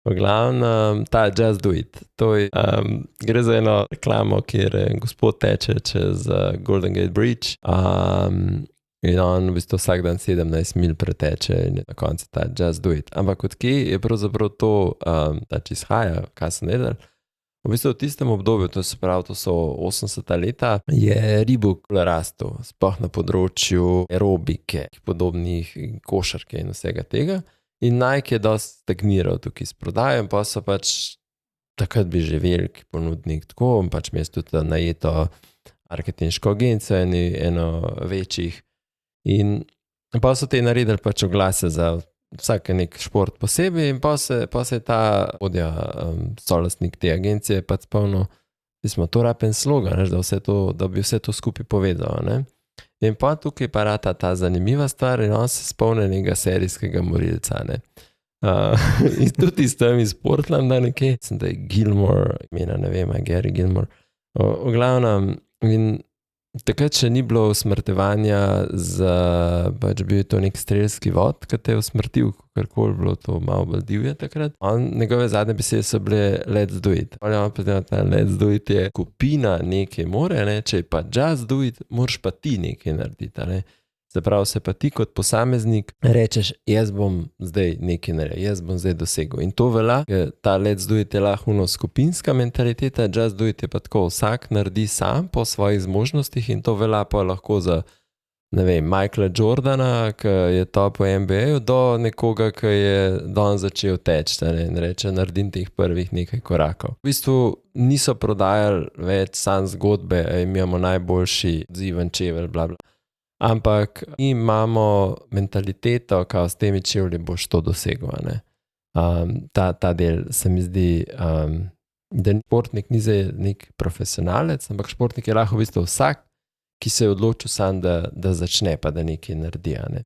V glavnem, ta Just Do It. Gre za eno reklamo, kjer gospod teče čez Golden Gate Bridge. In on v bistvu vsak dan 17 mil preteče in na koncu ta Just Do It. Ampak odkje je pravzaprav to, da če izhaja, kaj so naredili? V bistvu v tistem obdobju, to se pravi, to so 80. leta, je Reebok rastel, sploh na področju aerobike, podobnih košarke in vsega tega. In Nike je dosti stagniral tukaj s prodajo in pa so pač takrat bi že veliki ponudnik tako, in pač mesto tudi najeto marketinško agencijo, eno večjih. In pa so te naredili pač oglase za vsak nek šport posebej in pa se je ta vodja, solastnik te agencije pač spomnil, da smo to raben slogan, da bi vse to skupaj povezal, ne. In pa tukaj pa rata ta zanimiva stvar in on se spomni nekega serijskega morilca, ne. In tudi s tem iz Portlanda nekje, mislim, da je Gilmore, imena ne vem, Gary Gilmore. V glavnem, in takrat še ni bilo usmrtevanja pač bil je to nek strelski vod, ki te je usmrtil, kakorkoli bilo to malo bolj divje takrat. Njegove zadnje besede so bile let's do it. On pa ta let's do it je skupina nekaj more, ne, če je pa just do it, moraš pa ti nekaj narediti, ne. Se pravi, se pa ti kot posameznik rečeš, jaz bom zdaj nekaj naredil, jaz bom zdaj dosegel. In to velja, ta let's do it je lahko skupinska mentaliteta, just do it je pa tako, vsak naredi sam po svojih zmožnostih in to velja pa lahko za, ne vem, Michaela Jordana, ki je top v NBA-ju, do nekoga, ki je danes začel teči, ne, in reče, naredim teh prvih nekaj korakov. V bistvu niso prodajali več sam zgodbe, imamo najboljši odziven čevelj, bla, bla. Ampak mi imamo mentaliteto, kao s temi čevlji boš to dosegel, ne. Ta del se mi zdi, da športnik ni zdaj nek profesionalec, ampak športnik je lahko v bistvu vsak, ki se je odločil sam, da začne pa da nekaj naredi, ne.